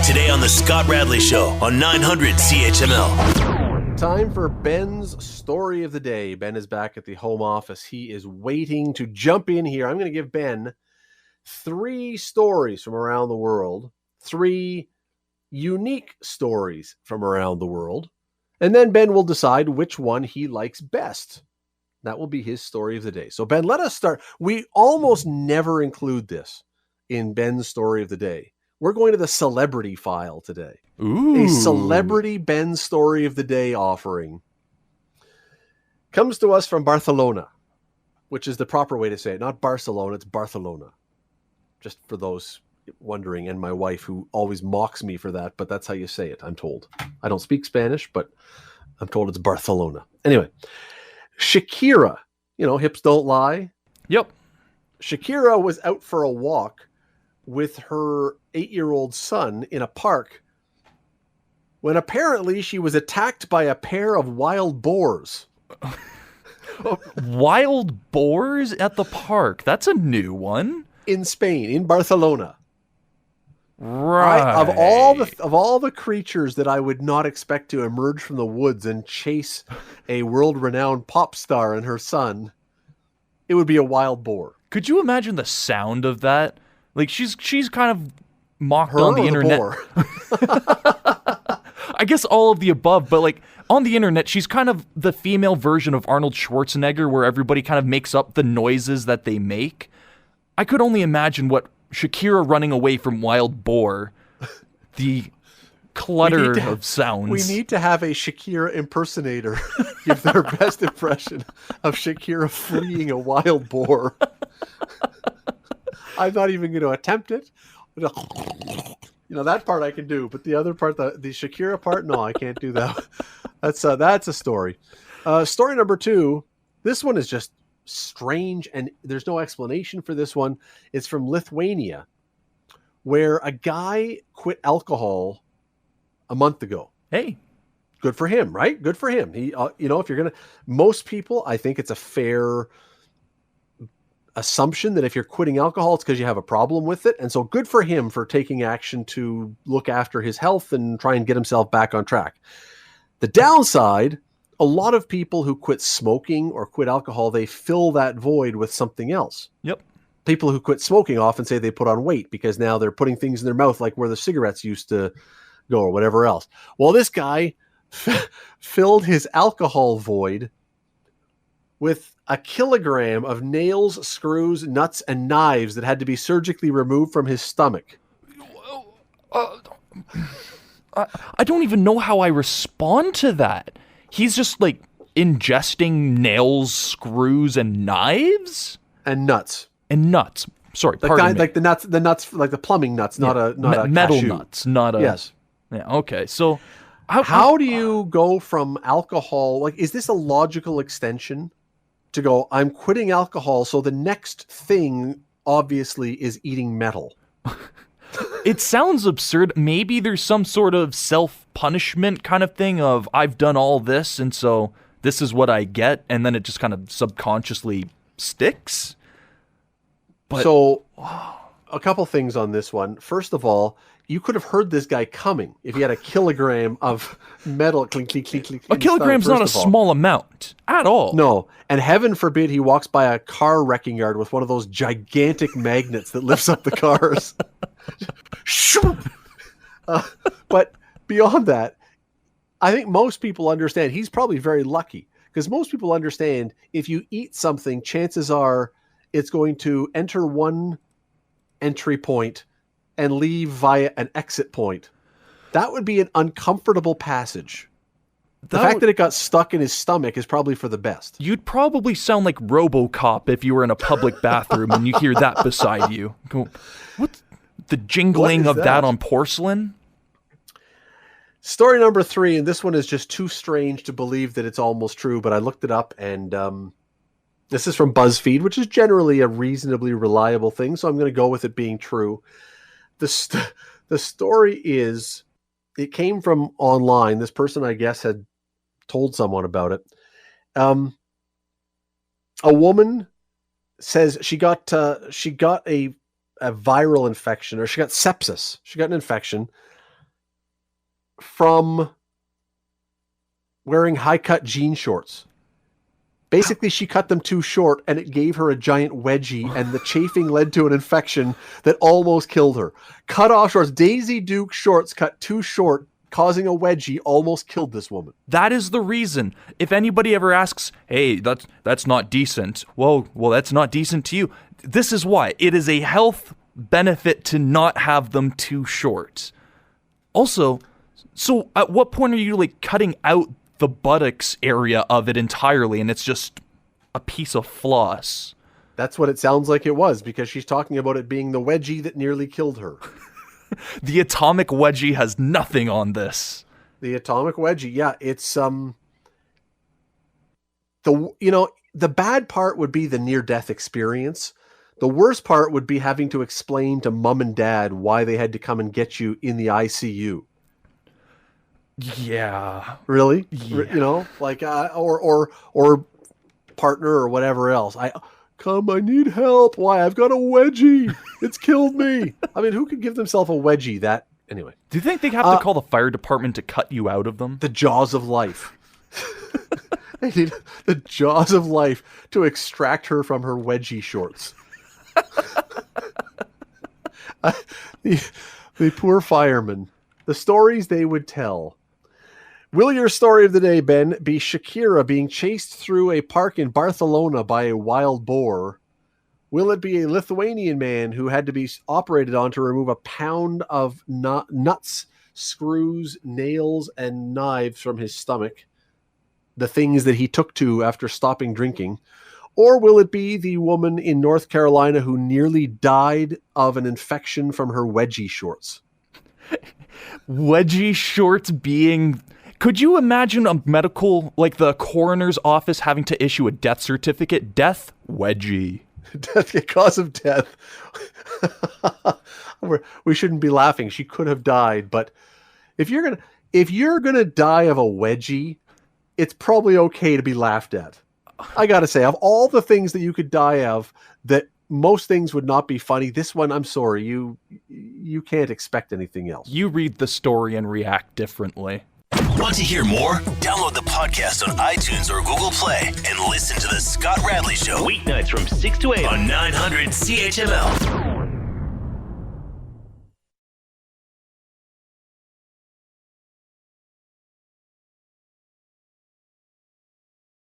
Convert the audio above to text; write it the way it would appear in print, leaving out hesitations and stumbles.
Today on the Scott Radley Show on 900 CHML. Time for Ben's story of the day. Ben is back at the home office. He is waiting to jump in here. I'm going to give Ben 3 stories from around the world, 3 unique stories from around the world, and then Ben will decide which one he likes best. That will be his story of the day. So Ben, let us start. We almost never include this in Ben's story of the day. We're going to the celebrity file today. Ooh. A celebrity Ben story of the day offering comes to us from Barcelona, which is the proper way to say it. Not Barcelona, it's Barcelona. Just for those wondering, and my wife who always mocks me for that, but that's how you say it, I'm told. I don't speak Spanish, but I'm told it's Barcelona. Anyway, Shakira, hips don't lie. Yep. Shakira was out for a walk with her 8-year-old son in a park when apparently she was attacked by a pair of wild boars. Wild boars at the park? That's a new one. In Spain, in Barcelona. Right. Of all the creatures that I would not expect to emerge from the woods and chase a world-renowned pop star and her son, it would be a wild boar. Could you imagine the sound of that? Like she's kind of mocked Her on the or internet. I guess all of the above, but like on the internet, she's kind of the female version of Arnold Schwarzenegger, where everybody kind of makes up the noises that they make. I could only imagine what Shakira running away from wild boar, the clutter of sounds. We need to have a Shakira impersonator give their best impression of Shakira fleeing a wild boar. I'm not even going to attempt it. That part I can do, but the other part, the Shakira part, no, I can't do that. That's a story. Story number 2. This one is just strange, and there's no explanation for this one. It's from Lithuania, where a guy quit alcohol a month ago. Hey, good for him, right? Good for him. He, if you're gonna, most people, I think it's a fair assumption that if you're quitting alcohol, it's because you have a problem with it. And so good for him for taking action to look after his health and try and get himself back on track. The downside, a lot of people who quit smoking or quit alcohol, they fill that void with something else. Yep. People who quit smoking often say they put on weight because now they're putting things in their mouth like where the cigarettes used to go or whatever else. Well, this guy filled his alcohol void with 1 kilogram of nails, screws, nuts, and knives that had to be surgically removed from his stomach. I don't even know how I respond to that. He's just like ingesting nails, screws, and knives? And nuts. Sorry, pardon me. Like the nuts, like the plumbing nuts, not a metal cashew. nuts, not a... Yes. Yeah, okay, so... How do you go from alcohol, like, is this a logical extension to go, I'm quitting alcohol, so the next thing, obviously, is eating metal? It sounds absurd. Maybe there's some sort of self-punishment kind of thing of, I've done all this, and so this is what I get, and then it just kind of subconsciously sticks? But, so, a couple things on this one. First of all, you could have heard this guy coming if he had 1 kilogram of metal. Clink, clink, clink, clink. 1 kilogram's not a small amount at all. No, and heaven forbid he walks by a car wrecking yard with one of those gigantic magnets that lifts up the cars. But beyond that, I think most people understand. He's probably very lucky because most people understand if you eat something, chances are it's going to enter one entry point and leave via an exit point. That would be an uncomfortable passage. The fact that it got stuck in his stomach is probably for the best. You'd probably sound like RoboCop if you were in a public bathroom and you hear that beside you. Go, what's the jingling of that on porcelain? Story number 3, and this one is just too strange to believe that it's almost true, but I looked it up, and this is from BuzzFeed, which is generally a reasonably reliable thing, so I'm going to go with it being true. The story is, it came from online. This person, I guess, had told someone about it. A woman says she got a viral infection, or she got sepsis. She got an infection from wearing high-cut jean shorts. Basically, she cut them too short, and it gave her a giant wedgie, and the chafing led to an infection that almost killed her. Cut off shorts. Daisy Duke shorts cut too short, causing a wedgie, almost killed this woman. That is the reason. If anybody ever asks, hey, that's not decent. Well, that's not decent to you. This is why. It is a health benefit to not have them too short. Also, so at what point are you like cutting out the buttocks area of it entirely and it's just a piece of floss? That's what it sounds like it was, because she's talking about it being the wedgie that nearly killed her. The atomic wedgie has nothing on this. The atomic wedgie, yeah, it's the bad part would be the near-death experience. The worst part would be having to explain to mom and dad why they had to come and get you in the ICU. Yeah. Really? Yeah. Or partner or whatever else. I need help. Why? I've got a wedgie. It's killed me. I mean, who could give themselves a wedgie that anyway? Do you think they have to call the fire department to cut you out of them? The jaws of life. They need the jaws of life to extract her from her wedgie shorts. The poor firemen. The stories they would tell. Will your story of the day, Ben, be Shakira being chased through a park in Barcelona by a wild boar? Will it be a Lithuanian man who had to be operated on to remove a pound of nuts, screws, nails, and knives from his stomach? The things that he took to after stopping drinking. Or will it be the woman in North Carolina who nearly died of an infection from her wedgie shorts? Wedgie shorts being... Could you imagine a medical, like the coroner's office having to issue a death certificate? Death wedgie. Death, cause of death. We shouldn't be laughing. She could have died, but if you're gonna die of a wedgie, it's probably okay to be laughed at. I gotta say, of all the things that you could die of, that most things would not be funny, this one, I'm sorry, you can't expect anything else. You read the story and react differently. Want to hear more? Download the podcast on iTunes or Google Play and listen to The Scott Radley Show. Weeknights from 6 to 8 on 900 CHML.